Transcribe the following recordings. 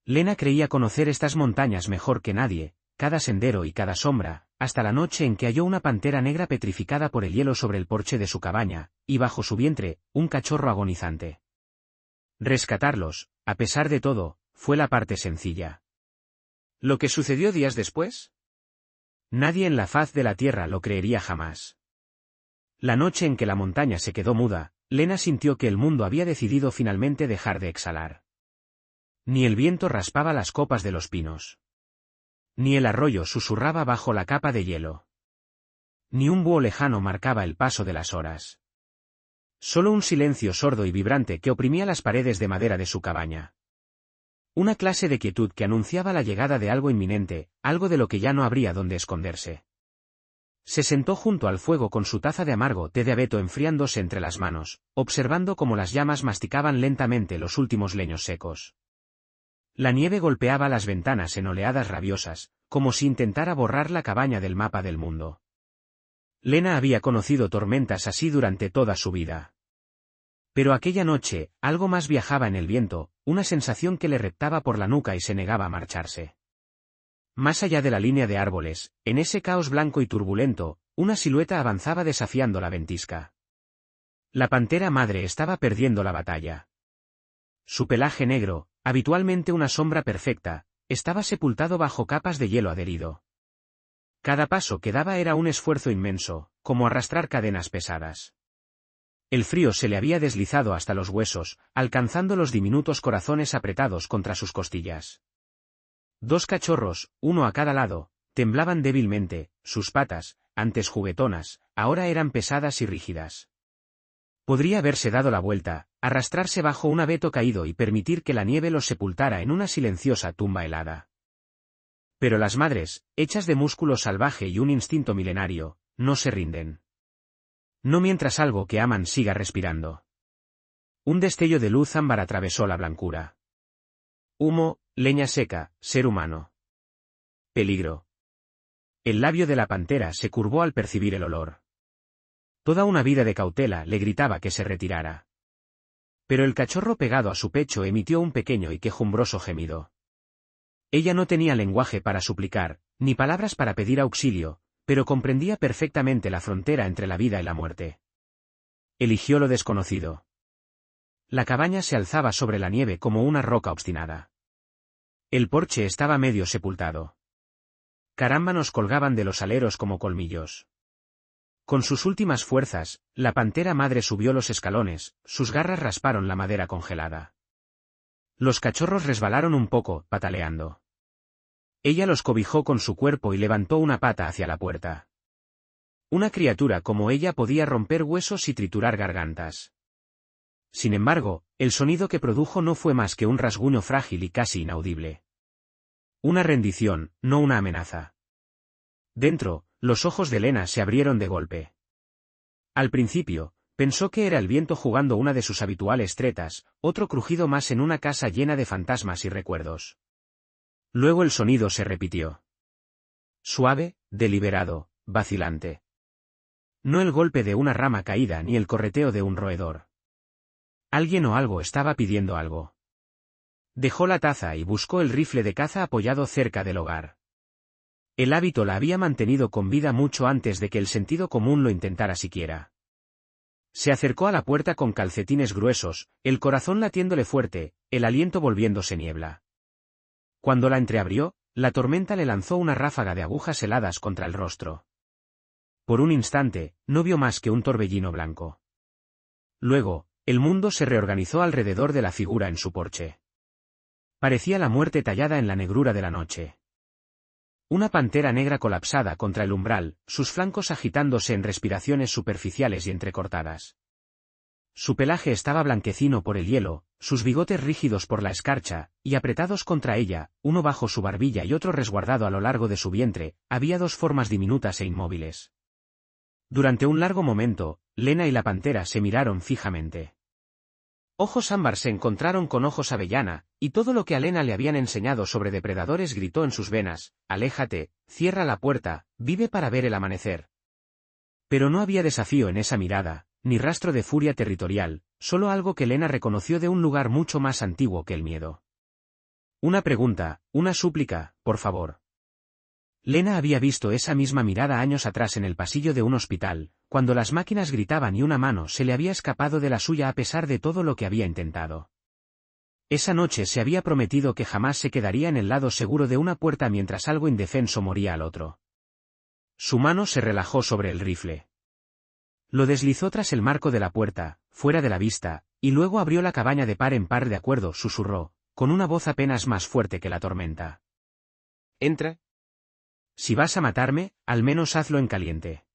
Lena creía conocer estas montañas mejor que nadie, cada sendero y cada sombra, hasta la noche en que halló una pantera negra petrificada por el hielo sobre el porche de su cabaña, y bajo su vientre, un cachorro agonizante. Rescatarlos, a pesar de todo, fue la parte sencilla. ¿Lo que sucedió días después? Nadie en la faz de la tierra lo creería jamás. La noche en que la montaña se quedó muda, Lena sintió que el mundo había decidido finalmente dejar de exhalar. Ni el viento raspaba las copas de los pinos. Ni el arroyo susurraba bajo la capa de hielo. Ni un búho lejano marcaba el paso de las horas. Solo un silencio sordo y vibrante que oprimía las paredes de madera de su cabaña. Una clase de quietud que anunciaba la llegada de algo inminente, algo de lo que ya no habría donde esconderse. Se sentó junto al fuego con su taza de amargo té de abeto enfriándose entre las manos, observando cómo las llamas masticaban lentamente los últimos leños secos. La nieve golpeaba las ventanas en oleadas rabiosas, como si intentara borrar la cabaña del mapa del mundo. Lena había conocido tormentas así durante toda su vida. Pero aquella noche, algo más viajaba en el viento, una sensación que le reptaba por la nuca y se negaba a marcharse. Más allá de la línea de árboles, en ese caos blanco y turbulento, una silueta avanzaba desafiando la ventisca. La pantera madre estaba perdiendo la batalla. Su pelaje negro, habitualmente una sombra perfecta, estaba sepultado bajo capas de hielo adherido. Cada paso que daba era un esfuerzo inmenso, como arrastrar cadenas pesadas. El frío se le había deslizado hasta los huesos, alcanzando los diminutos corazones apretados contra sus costillas. Dos cachorros, uno a cada lado, temblaban débilmente, sus patas, antes juguetonas, ahora eran pesadas y rígidas. Podría haberse dado la vuelta, arrastrarse bajo un abeto caído y permitir que la nieve los sepultara en una silenciosa tumba helada. Pero las madres, hechas de músculo salvaje y un instinto milenario, no se rinden. No mientras algo que aman siga respirando. Un destello de luz ámbar atravesó la blancura. Humo, leña seca, ser humano. Peligro. El labio de la pantera se curvó al percibir el olor. Toda una vida de cautela le gritaba que se retirara. Pero el cachorro pegado a su pecho emitió un pequeño y quejumbroso gemido. Ella no tenía lenguaje para suplicar, ni palabras para pedir auxilio, pero comprendía perfectamente la frontera entre la vida y la muerte. Eligió lo desconocido. La cabaña se alzaba sobre la nieve como una roca obstinada. El porche estaba medio sepultado. Carámbanos colgaban de los aleros como colmillos. Con sus últimas fuerzas, la pantera madre subió los escalones, sus garras rasparon la madera congelada. Los cachorros resbalaron un poco, pataleando. Ella los cobijó con su cuerpo y levantó una pata hacia la puerta. Una criatura como ella podía romper huesos y triturar gargantas. Sin embargo, el sonido que produjo no fue más que un rasguño frágil y casi inaudible. Una rendición, no una amenaza. Dentro, los ojos de Lena se abrieron de golpe. Al principio, pensó que era el viento jugando una de sus habituales tretas, otro crujido más en una casa llena de fantasmas y recuerdos. Luego el sonido se repitió. Suave, deliberado, vacilante. No el golpe de una rama caída ni el correteo de un roedor. Alguien o algo estaba pidiendo algo. Dejó la taza y buscó el rifle de caza apoyado cerca del hogar. El hábito la había mantenido con vida mucho antes de que el sentido común lo intentara siquiera. Se acercó a la puerta con calcetines gruesos, el corazón latiéndole fuerte, el aliento volviéndose niebla. Cuando la entreabrió, la tormenta le lanzó una ráfaga de agujas heladas contra el rostro. Por un instante, no vio más que un torbellino blanco. Luego, el mundo se reorganizó alrededor de la figura en su porche. Parecía la muerte tallada en la negrura de la noche. Una pantera negra colapsada contra el umbral, sus flancos agitándose en respiraciones superficiales y entrecortadas. Su pelaje estaba blanquecino por el hielo, sus bigotes rígidos por la escarcha, y apretados contra ella, uno bajo su barbilla y otro resguardado a lo largo de su vientre, había dos formas diminutas e inmóviles. Durante un largo momento, Lena y la pantera se miraron fijamente. Ojos ámbar se encontraron con ojos avellana, y todo lo que a Lena le habían enseñado sobre depredadores gritó en sus venas: aléjate, cierra la puerta, vive para ver el amanecer. Pero no había desafío en esa mirada, ni rastro de furia territorial, solo algo que Lena reconoció de un lugar mucho más antiguo que el miedo. Una pregunta, una súplica, por favor. Lena había visto esa misma mirada años atrás en el pasillo de un hospital, cuando las máquinas gritaban y una mano se le había escapado de la suya a pesar de todo lo que había intentado. Esa noche se había prometido que jamás se quedaría en el lado seguro de una puerta mientras algo indefenso moría al otro. Su mano se relajó sobre el rifle. Lo deslizó tras el marco de la puerta, fuera de la vista, y luego abrió la cabaña de par en par. De acuerdo, susurró, con una voz apenas más fuerte que la tormenta. Entra. Si vas a matarme, al menos hazlo en caliente.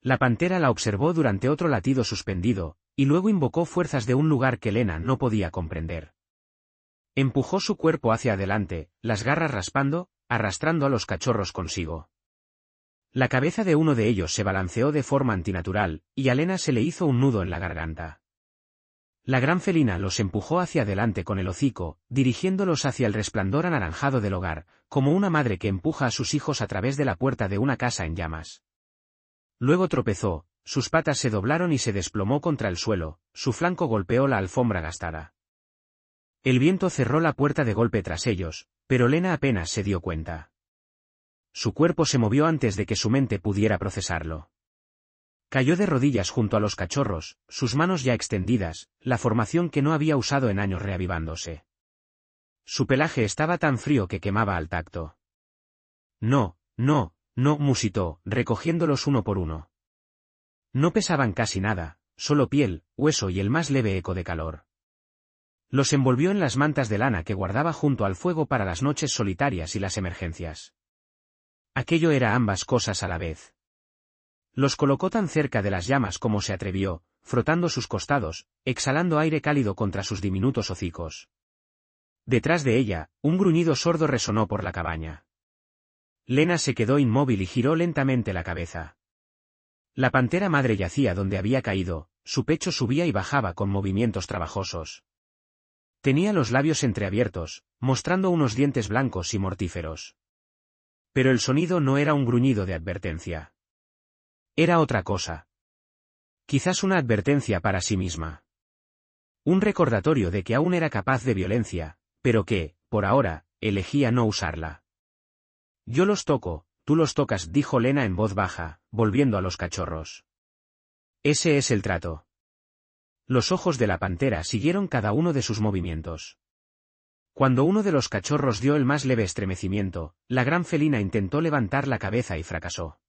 La pantera la observó durante otro latido suspendido, y luego invocó fuerzas de un lugar que Lena no podía comprender. Empujó su cuerpo hacia adelante, las garras raspando, arrastrando a los cachorros consigo. La cabeza de uno de ellos se balanceó de forma antinatural, y a Lena se le hizo un nudo en la garganta. La gran felina los empujó hacia adelante con el hocico, dirigiéndolos hacia el resplandor anaranjado del hogar, como una madre que empuja a sus hijos a través de la puerta de una casa en llamas. Luego tropezó, sus patas se doblaron y se desplomó contra el suelo, su flanco golpeó la alfombra gastada. El viento cerró la puerta de golpe tras ellos, pero Lena apenas se dio cuenta. Su cuerpo se movió antes de que su mente pudiera procesarlo. Cayó de rodillas junto a los cachorros, sus manos ya extendidas, la formación que no había usado en años reavivándose. Su pelaje estaba tan frío que quemaba al tacto. No, no, no, musitó, recogiéndolos uno por uno. No pesaban casi nada, solo piel, hueso y el más leve eco de calor. Los envolvió en las mantas de lana que guardaba junto al fuego para las noches solitarias y las emergencias. Aquello era ambas cosas a la vez. Los colocó tan cerca de las llamas como se atrevió, frotando sus costados, exhalando aire cálido contra sus diminutos hocicos. Detrás de ella, un gruñido sordo resonó por la cabaña. Lena se quedó inmóvil y giró lentamente la cabeza. La pantera madre yacía donde había caído, su pecho subía y bajaba con movimientos trabajosos. Tenía los labios entreabiertos, mostrando unos dientes blancos y mortíferos. Pero el sonido no era un gruñido de advertencia. Era otra cosa. Quizás una advertencia para sí misma. Un recordatorio de que aún era capaz de violencia, pero que, por ahora, elegía no usarla. Yo los toco, tú los tocas, dijo Lena en voz baja, volviendo a los cachorros. Ese es el trato. Los ojos de la pantera siguieron cada uno de sus movimientos. Cuando uno de los cachorros dio el más leve estremecimiento, la gran felina intentó levantar la cabeza y fracasó.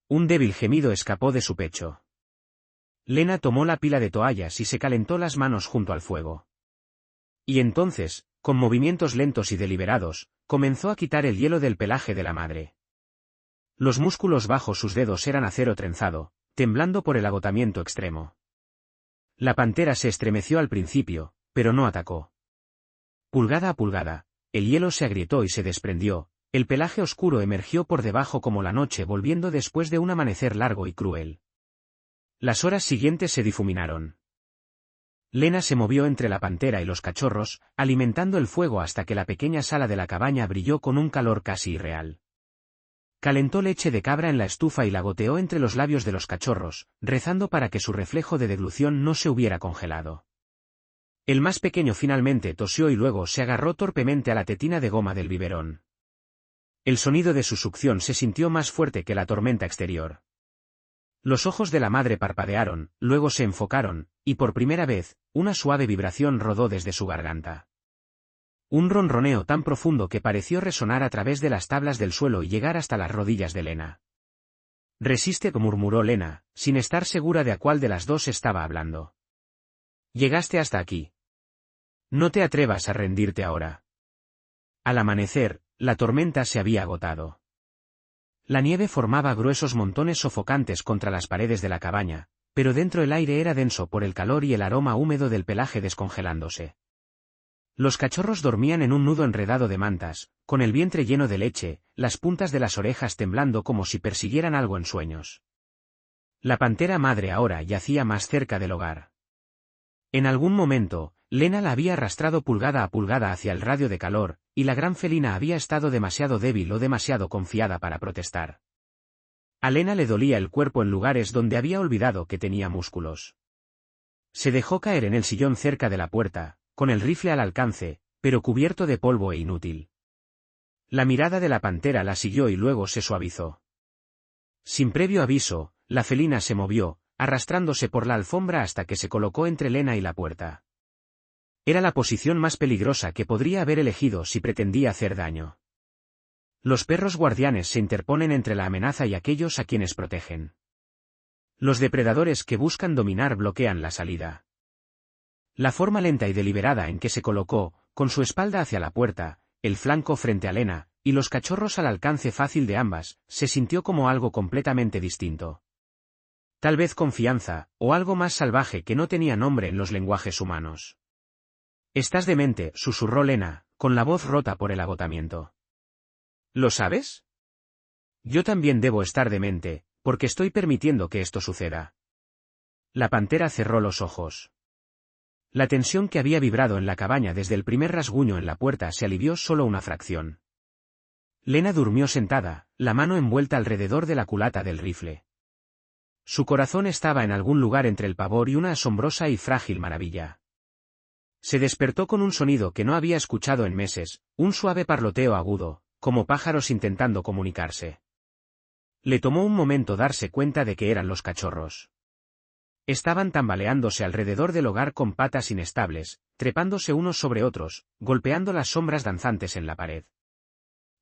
Un débil gemido escapó de su pecho. Lena tomó la pila de toallas y se calentó las manos junto al fuego. Y entonces, con movimientos lentos y deliberados, comenzó a quitar el hielo del pelaje de la madre. Los músculos bajo sus dedos eran acero trenzado, temblando por el agotamiento extremo. La pantera se estremeció al principio, pero no atacó. Pulgada a pulgada, el hielo se agrietó y se desprendió, el pelaje oscuro emergió por debajo como la noche volviendo después de un amanecer largo y cruel. Las horas siguientes se difuminaron. Lena se movió entre la pantera y los cachorros, alimentando el fuego hasta que la pequeña sala de la cabaña brilló con un calor casi irreal. Calentó leche de cabra en la estufa y la goteó entre los labios de los cachorros, rezando para que su reflejo de deglución no se hubiera congelado. El más pequeño finalmente tosió y luego se agarró torpemente a la tetina de goma del biberón. El sonido de su succión se sintió más fuerte que la tormenta exterior. Los ojos de la madre parpadearon, luego se enfocaron, y por primera vez, una suave vibración rodó desde su garganta. Un ronroneo tan profundo que pareció resonar a través de las tablas del suelo y llegar hasta las rodillas de Lena. Resiste, murmuró Lena, sin estar segura de a cuál de las dos estaba hablando. Llegaste hasta aquí. No te atrevas a rendirte ahora. Al amanecer, la tormenta se había agotado. La nieve formaba gruesos montones sofocantes contra las paredes de la cabaña, pero dentro el aire era denso por el calor y el aroma húmedo del pelaje descongelándose. Los cachorros dormían en un nudo enredado de mantas, con el vientre lleno de leche, las puntas de las orejas temblando como si persiguieran algo en sueños. La pantera madre ahora yacía más cerca del hogar. En algún momento, Lena la había arrastrado pulgada a pulgada hacia el radio de calor, y la gran felina había estado demasiado débil o demasiado confiada para protestar. A Lena le dolía el cuerpo en lugares donde había olvidado que tenía músculos. Se dejó caer en el sillón cerca de la puerta, con el rifle al alcance, pero cubierto de polvo e inútil. La mirada de la pantera la siguió y luego se suavizó. Sin previo aviso, la felina se movió, arrastrándose por la alfombra hasta que se colocó entre Lena y la puerta. Era la posición más peligrosa que podría haber elegido si pretendía hacer daño. Los perros guardianes se interponen entre la amenaza y aquellos a quienes protegen. Los depredadores que buscan dominar bloquean la salida. La forma lenta y deliberada en que se colocó, con su espalda hacia la puerta, el flanco frente a Lena, y los cachorros al alcance fácil de ambas, se sintió como algo completamente distinto. Tal vez confianza, o algo más salvaje que no tenía nombre en los lenguajes humanos. «Estás demente», susurró Lena, con la voz rota por el agotamiento. «¿Lo sabes? Yo también debo estar demente, porque estoy permitiendo que esto suceda». La pantera cerró los ojos. La tensión que había vibrado en la cabaña desde el primer rasguño en la puerta se alivió solo una fracción. Lena durmió sentada, la mano envuelta alrededor de la culata del rifle. Su corazón estaba en algún lugar entre el pavor y una asombrosa y frágil maravilla. Se despertó con un sonido que no había escuchado en meses, un suave parloteo agudo, como pájaros intentando comunicarse. Le tomó un momento darse cuenta de que eran los cachorros. Estaban tambaleándose alrededor del hogar con patas inestables, trepándose unos sobre otros, golpeando las sombras danzantes en la pared.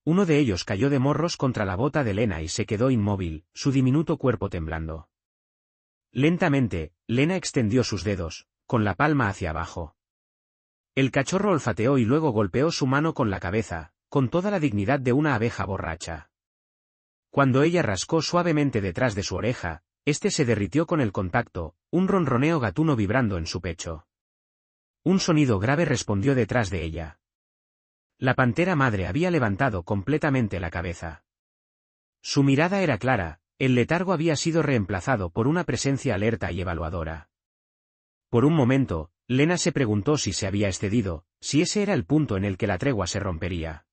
Uno de ellos cayó de morros contra la bota de Lena y se quedó inmóvil, su diminuto cuerpo temblando. Lentamente, Lena extendió sus dedos, con la palma hacia abajo. El cachorro olfateó y luego golpeó su mano con la cabeza, con toda la dignidad de una abeja borracha. Cuando ella rascó suavemente detrás de su oreja, este se derritió con el contacto, un ronroneo gatuno vibrando en su pecho. Un sonido grave respondió detrás de ella. La pantera madre había levantado completamente la cabeza. Su mirada era clara, el letargo había sido reemplazado por una presencia alerta y evaluadora. Por un momento, Lena se preguntó si se había excedido, si ese era el punto en el que la tregua se rompería.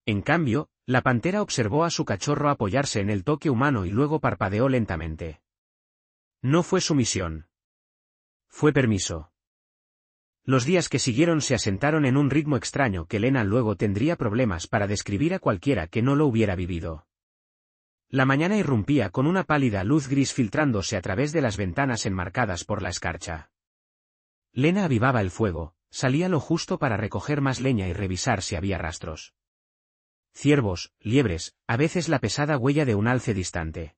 En cambio, la pantera observó a su cachorro apoyarse en el toque humano y luego parpadeó lentamente. No fue sumisión. Fue permiso. Los días que siguieron se asentaron en un ritmo extraño que Lena luego tendría problemas para describir a cualquiera que no lo hubiera vivido. La mañana irrumpía con una pálida luz gris filtrándose a través de las ventanas enmarcadas por la escarcha. Lena avivaba el fuego, salía lo justo para recoger más leña y revisar si había rastros. Ciervos, liebres, a veces la pesada huella de un alce distante.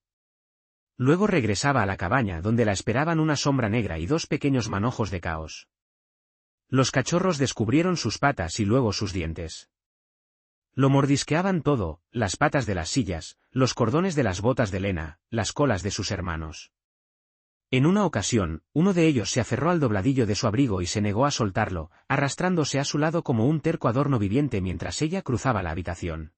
Luego regresaba a la cabaña donde la esperaban una sombra negra y dos pequeños manojos de caos. Los cachorros descubrieron sus patas y luego sus dientes. Lo mordisqueaban todo, las patas de las sillas, los cordones de las botas de Lena, las colas de sus hermanos. En una ocasión, uno de ellos se aferró al dobladillo de su abrigo y se negó a soltarlo, arrastrándose a su lado como un terco adorno viviente mientras ella cruzaba la habitación.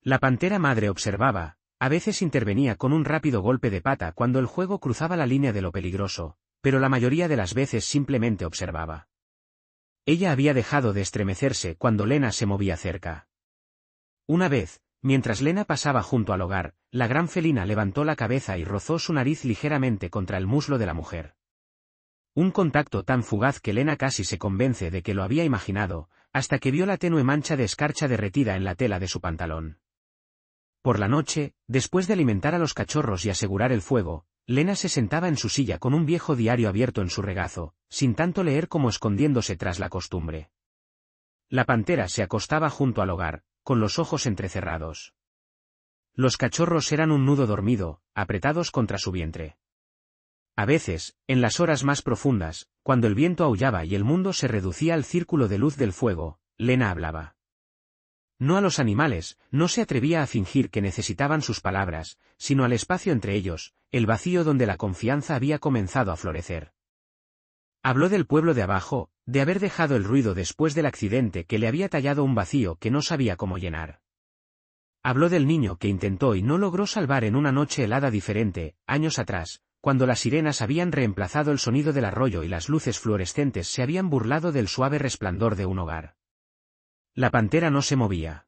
La pantera madre observaba, a veces intervenía con un rápido golpe de pata cuando el juego cruzaba la línea de lo peligroso, pero la mayoría de las veces simplemente observaba. Ella había dejado de estremecerse cuando Lena se movía cerca. Una vez, mientras Lena pasaba junto al hogar, la gran felina levantó la cabeza y rozó su nariz ligeramente contra el muslo de la mujer. Un contacto tan fugaz que Lena casi se convence de que lo había imaginado, hasta que vio la tenue mancha de escarcha derretida en la tela de su pantalón. Por la noche, después de alimentar a los cachorros y asegurar el fuego, Lena se sentaba en su silla con un viejo diario abierto en su regazo, sin tanto leer como escondiéndose tras la costumbre. La pantera se acostaba junto al hogar, con los ojos entrecerrados. Los cachorros eran un nudo dormido, apretados contra su vientre. A veces, en las horas más profundas, cuando el viento aullaba y el mundo se reducía al círculo de luz del fuego, Lena hablaba. No a los animales, no se atrevía a fingir que necesitaban sus palabras, sino al espacio entre ellos, el vacío donde la confianza había comenzado a florecer. Habló del pueblo de abajo, de haber dejado el ruido después del accidente que le había tallado un vacío que no sabía cómo llenar. Habló del niño que intentó y no logró salvar en una noche helada diferente, años atrás, cuando las sirenas habían reemplazado el sonido del arroyo y las luces fluorescentes se habían burlado del suave resplandor de un hogar. La pantera no se movía.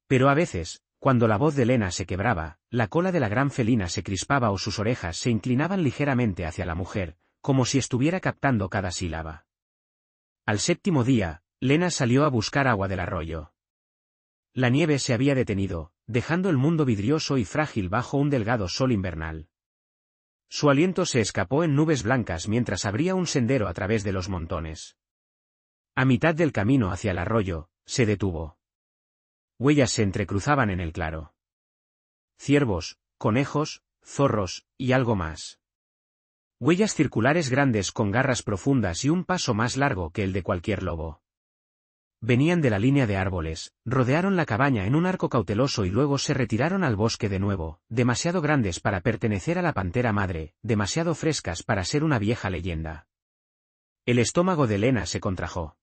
Pero a veces, cuando la voz de Lena se quebraba, la cola de la gran felina se crispaba o sus orejas se inclinaban ligeramente hacia la mujer, como si estuviera captando cada sílaba. Al séptimo día, Lena salió a buscar agua del arroyo. La nieve se había detenido, dejando el mundo vidrioso y frágil bajo un delgado sol invernal. Su aliento se escapó en nubes blancas mientras abría un sendero a través de los montones. A mitad del camino hacia el arroyo, se detuvo. Huellas se entrecruzaban en el claro. Ciervos, conejos, zorros, y algo más. Huellas circulares grandes con garras profundas y un paso más largo que el de cualquier lobo. Venían de la línea de árboles, rodearon la cabaña en un arco cauteloso y luego se retiraron al bosque de nuevo, demasiado grandes para pertenecer a la pantera madre, demasiado frescas para ser una vieja leyenda. El estómago de Lena se contrajo.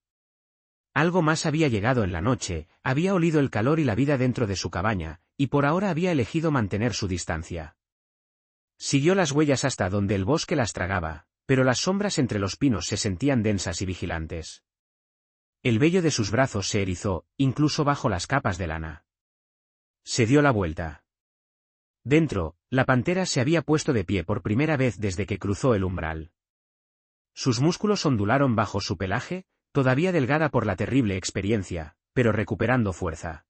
Algo más había llegado en la noche, había olido el calor y la vida dentro de su cabaña, y por ahora había elegido mantener su distancia. Siguió las huellas hasta donde el bosque las tragaba, pero las sombras entre los pinos se sentían densas y vigilantes. El vello de sus brazos se erizó, incluso bajo las capas de lana. Se dio la vuelta. Dentro, la pantera se había puesto de pie por primera vez desde que cruzó el umbral. Sus músculos ondularon bajo su pelaje, todavía delgada por la terrible experiencia, pero recuperando fuerza.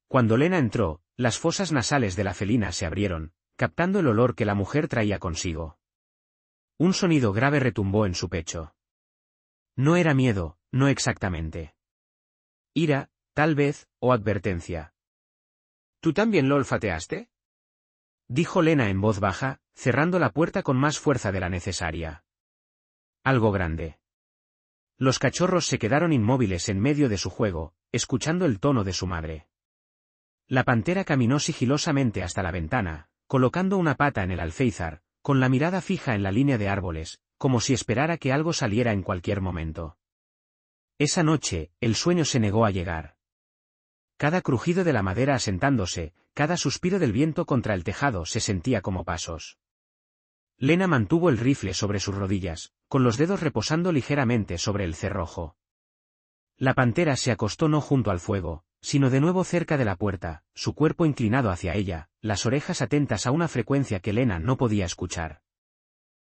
Cuando Lena entró, las fosas nasales de la felina se abrieron, captando el olor que la mujer traía consigo. Un sonido grave retumbó en su pecho. No era miedo, no exactamente. Ira, tal vez, o advertencia. ¿Tú también lo olfateaste?, dijo Lena en voz baja, cerrando la puerta con más fuerza de la necesaria. Algo grande. Los cachorros se quedaron inmóviles en medio de su juego, escuchando el tono de su madre. La pantera caminó sigilosamente hasta la ventana, colocando una pata en el alféizar, con la mirada fija en la línea de árboles, como si esperara que algo saliera en cualquier momento. Esa noche, el sueño se negó a llegar. Cada crujido de la madera asentándose, cada suspiro del viento contra el tejado se sentía como pasos. Lena mantuvo el rifle sobre sus rodillas, con los dedos reposando ligeramente sobre el cerrojo. La pantera se acostó no junto al fuego, sino de nuevo cerca de la puerta, su cuerpo inclinado hacia ella, las orejas atentas a una frecuencia que Lena no podía escuchar.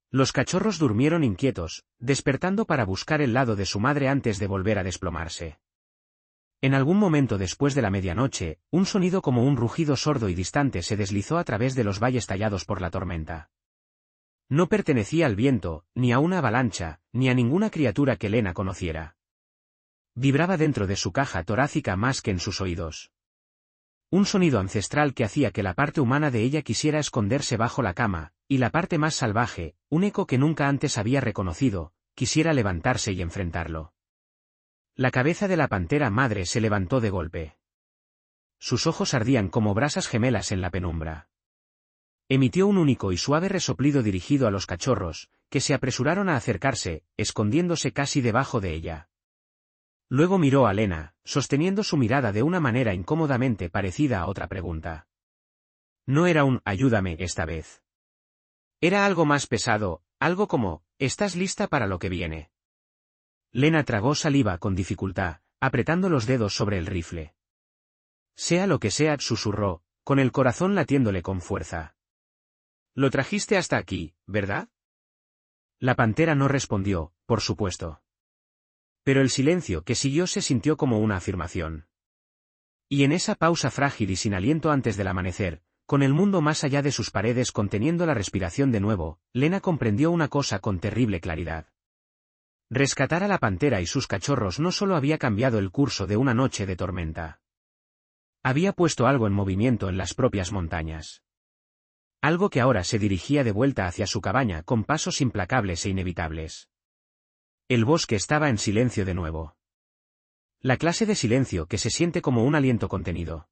Los cachorros durmieron inquietos, despertando para buscar el lado de su madre antes de volver a desplomarse. En algún momento después de la medianoche, un sonido como un rugido sordo y distante se deslizó a través de los valles tallados por la tormenta. No pertenecía al viento, ni a una avalancha, ni a ninguna criatura que Lena conociera. Vibraba dentro de su caja torácica más que en sus oídos. Un sonido ancestral que hacía que la parte humana de ella quisiera esconderse bajo la cama, y la parte más salvaje, un eco que nunca antes había reconocido, quisiera levantarse y enfrentarlo. La cabeza de la pantera madre se levantó de golpe. Sus ojos ardían como brasas gemelas en la penumbra. Emitió un único y suave resoplido dirigido a los cachorros, que se apresuraron a acercarse, escondiéndose casi debajo de ella. Luego miró a Lena, sosteniendo su mirada de una manera incómodamente parecida a otra pregunta. No era un «ayúdame» esta vez. Era algo más pesado, algo como «¿estás lista para lo que viene?». Lena tragó saliva con dificultad, apretando los dedos sobre el rifle. Sea lo que sea, susurró, con el corazón latiéndole con fuerza. Lo trajiste hasta aquí, ¿verdad? La pantera no respondió, por supuesto. Pero el silencio que siguió se sintió como una afirmación. Y en esa pausa frágil y sin aliento antes del amanecer, con el mundo más allá de sus paredes conteniendo la respiración de nuevo, Lena comprendió una cosa con terrible claridad. Rescatar a la pantera y sus cachorros no solo había cambiado el curso de una noche de tormenta. Había puesto algo en movimiento en las propias montañas. Algo que ahora se dirigía de vuelta hacia su cabaña con pasos implacables e inevitables. El bosque estaba en silencio de nuevo. La clase de silencio que se siente como un aliento contenido.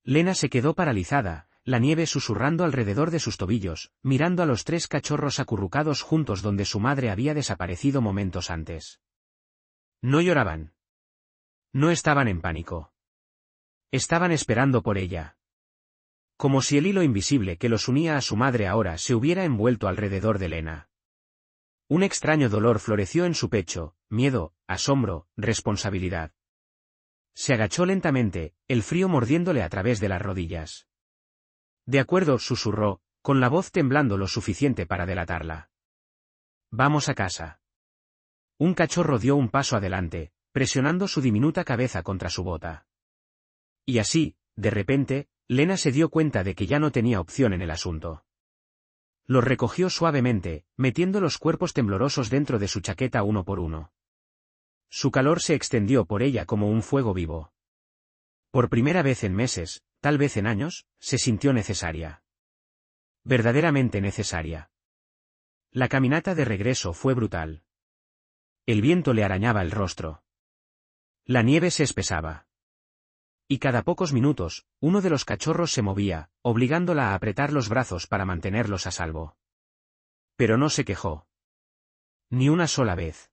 Lena se quedó paralizada, la nieve susurrando alrededor de sus tobillos, mirando a los 3 cachorros acurrucados juntos donde su madre había desaparecido momentos antes. No lloraban. No estaban en pánico. Estaban esperando por ella. Como si el hilo invisible que los unía a su madre ahora se hubiera envuelto alrededor de Lena. Un extraño dolor floreció en su pecho, miedo, asombro, responsabilidad. Se agachó lentamente, el frío mordiéndole a través de las rodillas. De acuerdo, susurró, con la voz temblando lo suficiente para delatarla. Vamos a casa. Un cachorro dio un paso adelante, presionando su diminuta cabeza contra su bota. Y así, de repente, Lena se dio cuenta de que ya no tenía opción en el asunto. Los recogió suavemente, metiendo los cuerpos temblorosos dentro de su chaqueta uno por uno. Su calor se extendió por ella como un fuego vivo. Por primera vez en meses, tal vez en años, se sintió necesaria. Verdaderamente necesaria. La caminata de regreso fue brutal. El viento le arañaba el rostro. La nieve se espesaba. Y cada pocos minutos, uno de los cachorros se movía, obligándola a apretar los brazos para mantenerlos a salvo. Pero no se quejó. Ni una sola vez.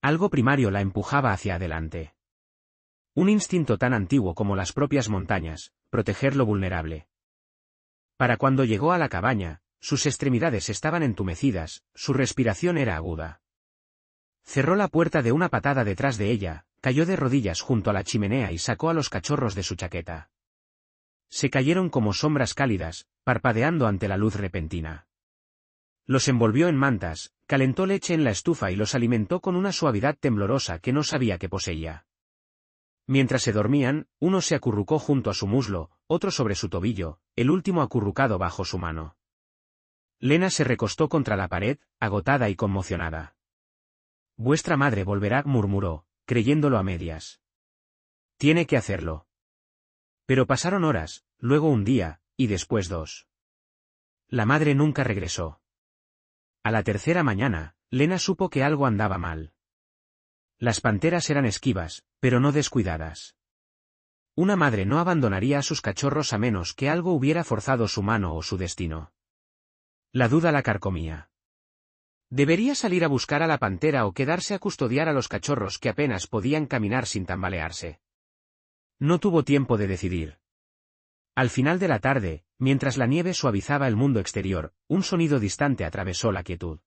Algo primario la empujaba hacia adelante. Un instinto tan antiguo como las propias montañas, proteger lo vulnerable. Para cuando llegó a la cabaña, sus extremidades estaban entumecidas, su respiración era aguda. Cerró la puerta de una patada detrás de ella, cayó de rodillas junto a la chimenea y sacó a los cachorros de su chaqueta. Se cayeron como sombras cálidas, parpadeando ante la luz repentina. Los envolvió en mantas, calentó leche en la estufa y los alimentó con una suavidad temblorosa que no sabía que poseía. Mientras se dormían, uno se acurrucó junto a su muslo, otro sobre su tobillo, el último acurrucado bajo su mano. Lena se recostó contra la pared, agotada y conmocionada. «Vuestra madre volverá», murmuró, creyéndolo a medias. «Tiene que hacerlo». Pero pasaron horas, luego un día, y después 2. La madre nunca regresó. A la tercera mañana, Lena supo que algo andaba mal. Las panteras eran esquivas, pero no descuidadas. Una madre no abandonaría a sus cachorros a menos que algo hubiera forzado su mano o su destino. La duda la carcomía. ¿Debería salir a buscar a la pantera o quedarse a custodiar a los cachorros que apenas podían caminar sin tambalearse? No tuvo tiempo de decidir. Al final de la tarde, mientras la nieve suavizaba el mundo exterior, un sonido distante atravesó la quietud.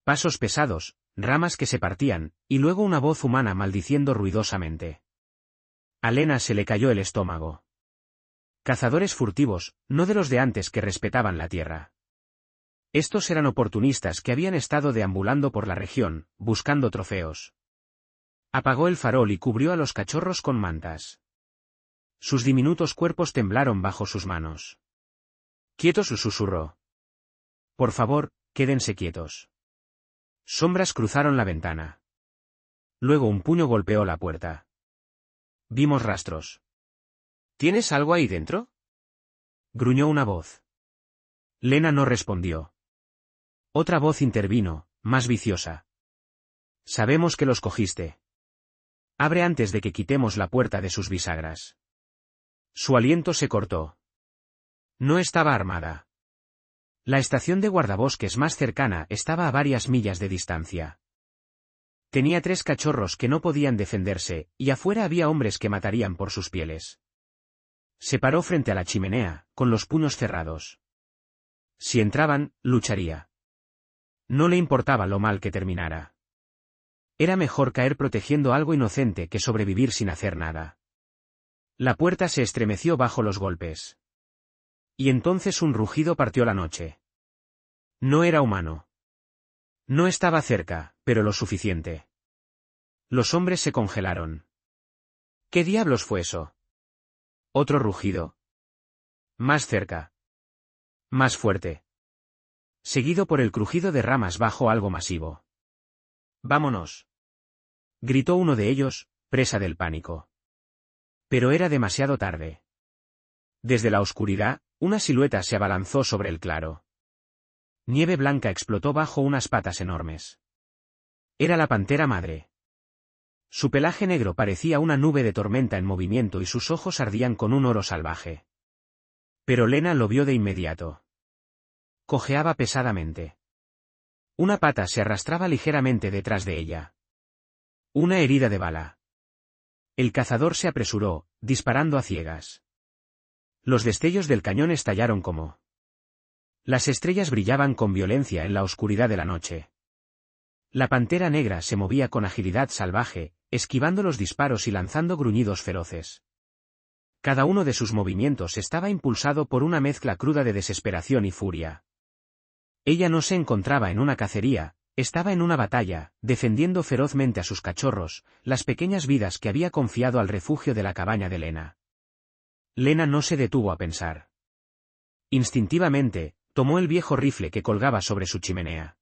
Pasos pesados, ramas que se partían, y luego una voz humana maldiciendo ruidosamente. A Lena se le cayó el estómago. Cazadores furtivos, no de los de antes que respetaban la tierra. Estos eran oportunistas que habían estado deambulando por la región, buscando trofeos. Apagó el farol y cubrió a los cachorros con mantas. Sus diminutos cuerpos temblaron bajo sus manos. «Quietos», susurró. «Por favor, quédense quietos». Sombras cruzaron la ventana. Luego un puño golpeó la puerta. Vimos rastros. «¿Tienes algo ahí dentro?», gruñó una voz. Lena no respondió. Otra voz intervino, más viciosa. «Sabemos que los cogiste. Abre antes de que quitemos la puerta de sus bisagras». Su aliento se cortó. No estaba armada. La estación de guardabosques más cercana estaba a varias millas de distancia. Tenía 3 cachorros que no podían defenderse, y afuera había hombres que matarían por sus pieles. Se paró frente a la chimenea, con los puños cerrados. Si entraban, lucharía. No le importaba lo mal que terminara. Era mejor caer protegiendo algo inocente que sobrevivir sin hacer nada. La puerta se estremeció bajo los golpes. Y entonces un rugido partió la noche. No era humano. No estaba cerca, pero lo suficiente. Los hombres se congelaron. ¿Qué diablos fue eso? Otro rugido. Más cerca. Más fuerte. Seguido por el crujido de ramas bajo algo masivo. «Vámonos», gritó uno de ellos, presa del pánico. Pero era demasiado tarde. Desde la oscuridad, una silueta se abalanzó sobre el claro. Nieve blanca explotó bajo unas patas enormes. Era la pantera madre. Su pelaje negro parecía una nube de tormenta en movimiento y sus ojos ardían con un oro salvaje. Pero Lena lo vio de inmediato. Cojeaba pesadamente. Una pata se arrastraba ligeramente detrás de ella. Una herida de bala. El cazador se apresuró, disparando a ciegas. Los destellos del cañón estallaron como. Las estrellas brillaban con violencia en la oscuridad de la noche. La pantera negra se movía con agilidad salvaje, esquivando los disparos y lanzando gruñidos feroces. Cada uno de sus movimientos estaba impulsado por una mezcla cruda de desesperación y furia. Ella no se encontraba en una cacería, estaba en una batalla, defendiendo ferozmente a sus cachorros, las pequeñas vidas que había confiado al refugio de la cabaña de Lena. Lena no se detuvo a pensar. Instintivamente, tomó el viejo rifle que colgaba sobre su chimenea.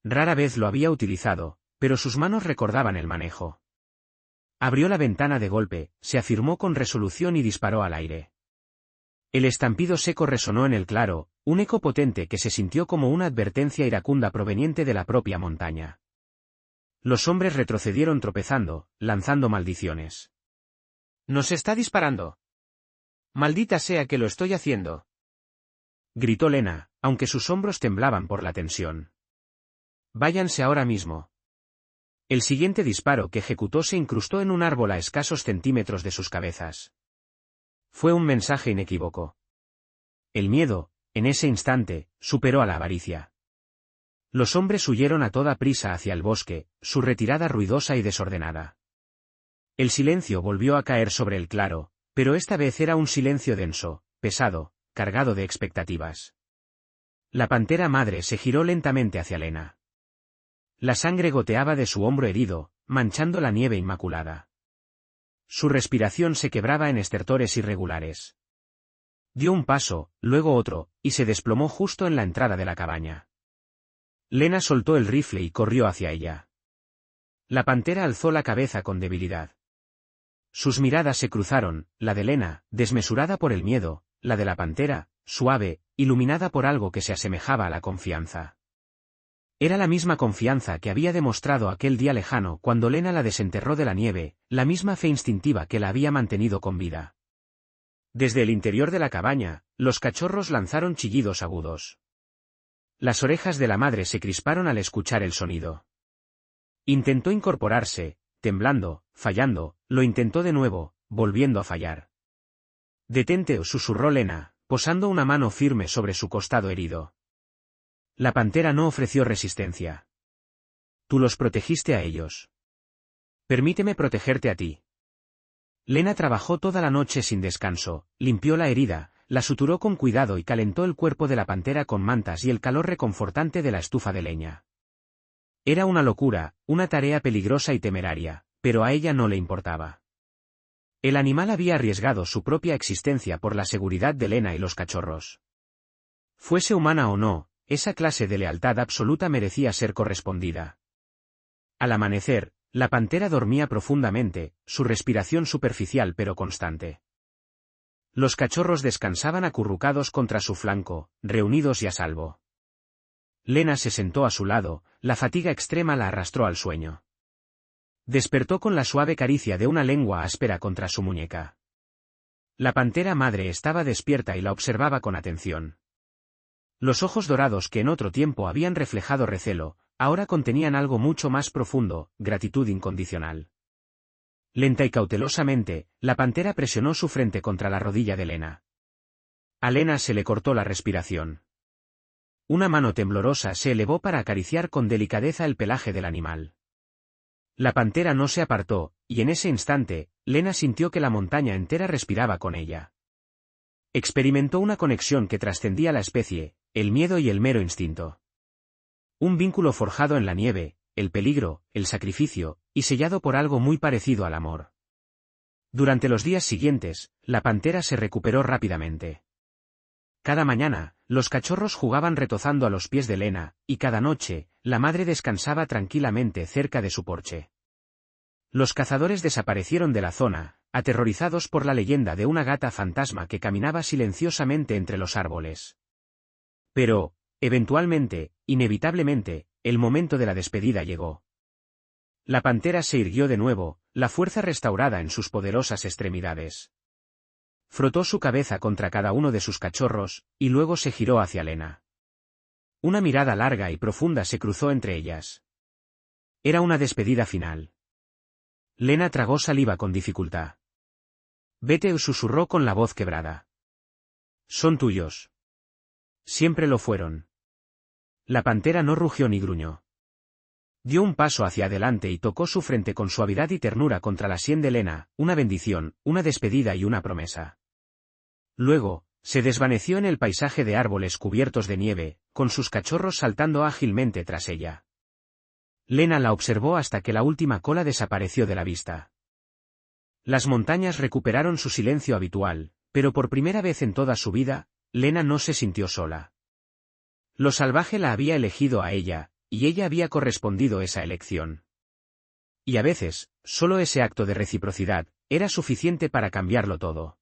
Rara vez lo había utilizado, pero sus manos recordaban el manejo. Abrió la ventana de golpe, se afirmó con resolución y disparó al aire. El estampido seco resonó en el claro, un eco potente que se sintió como una advertencia iracunda proveniente de la propia montaña. Los hombres retrocedieron tropezando, lanzando maldiciones. «¡Nos está disparando! ¡Maldita sea que lo estoy haciendo!», gritó Lena, aunque sus hombros temblaban por la tensión. «Váyanse ahora mismo». El siguiente disparo que ejecutó se incrustó en un árbol a escasos centímetros de sus cabezas. Fue un mensaje inequívoco. El miedo, en ese instante, superó a la avaricia. Los hombres huyeron a toda prisa hacia el bosque, su retirada ruidosa y desordenada. El silencio volvió a caer sobre el claro, pero esta vez era un silencio denso, pesado, cargado de expectativas. La pantera madre se giró lentamente hacia Lena. La sangre goteaba de su hombro herido, manchando la nieve inmaculada. Su respiración se quebraba en estertores irregulares. Dio un paso, luego otro, y se desplomó justo en la entrada de la cabaña. Lena soltó el rifle y corrió hacia ella. La pantera alzó la cabeza con debilidad. Sus miradas se cruzaron, la de Lena, desmesurada por el miedo, la de la pantera, suave, iluminada por algo que se asemejaba a la confianza. Era la misma confianza que había demostrado aquel día lejano cuando Lena la desenterró de la nieve, la misma fe instintiva que la había mantenido con vida. Desde el interior de la cabaña, los cachorros lanzaron chillidos agudos. Las orejas de la madre se crisparon al escuchar el sonido. Intentó incorporarse, temblando, fallando, lo intentó de nuevo, volviendo a fallar. «Detente», susurró Lena, posando una mano firme sobre su costado herido. La pantera no ofreció resistencia. «Tú los protegiste a ellos. Permíteme protegerte a ti». Lena trabajó toda la noche sin descanso, limpió la herida, la suturó con cuidado y calentó el cuerpo de la pantera con mantas y el calor reconfortante de la estufa de leña. Era una locura, una tarea peligrosa y temeraria, pero a ella no le importaba. El animal había arriesgado su propia existencia por la seguridad de Lena y los cachorros. Fuese humana o no, esa clase de lealtad absoluta merecía ser correspondida. Al amanecer, la pantera dormía profundamente, su respiración superficial pero constante. Los cachorros descansaban acurrucados contra su flanco, reunidos y a salvo. Lena se sentó a su lado, la fatiga extrema la arrastró al sueño. Despertó con la suave caricia de una lengua áspera contra su muñeca. La pantera madre estaba despierta y la observaba con atención. Los ojos dorados que en otro tiempo habían reflejado recelo, ahora contenían algo mucho más profundo, gratitud incondicional. Lenta y cautelosamente, la pantera presionó su frente contra la rodilla de Lena. A Lena se le cortó la respiración. Una mano temblorosa se elevó para acariciar con delicadeza el pelaje del animal. La pantera no se apartó, y en ese instante, Lena sintió que la montaña entera respiraba con ella. Experimentó una conexión que trascendía la especie, el miedo y el mero instinto. Un vínculo forjado en la nieve, el peligro, el sacrificio, y sellado por algo muy parecido al amor. Durante los días siguientes, la pantera se recuperó rápidamente. Cada mañana, los cachorros jugaban retozando a los pies de Lena, y cada noche, la madre descansaba tranquilamente cerca de su porche. Los cazadores desaparecieron de la zona, aterrorizados por la leyenda de una gata fantasma que caminaba silenciosamente entre los árboles. Pero, eventualmente, inevitablemente, el momento de la despedida llegó. La pantera se irguió de nuevo, la fuerza restaurada en sus poderosas extremidades. Frotó su cabeza contra cada uno de sus cachorros, y luego se giró hacia Lena. Una mirada larga y profunda se cruzó entre ellas. Era una despedida final. Lena tragó saliva con dificultad. «Vete», susurró con la voz quebrada. «Son tuyos. Siempre lo fueron». La pantera no rugió ni gruñó. Dio un paso hacia adelante y tocó su frente con suavidad y ternura contra la sien de Lena, una bendición, una despedida y una promesa. Luego, se desvaneció en el paisaje de árboles cubiertos de nieve, con sus cachorros saltando ágilmente tras ella. Lena la observó hasta que la última cola desapareció de la vista. Las montañas recuperaron su silencio habitual, pero por primera vez en toda su vida, Lena no se sintió sola. Lo salvaje la había elegido a ella, y ella había correspondido esa elección. Y a veces, solo ese acto de reciprocidad, era suficiente para cambiarlo todo.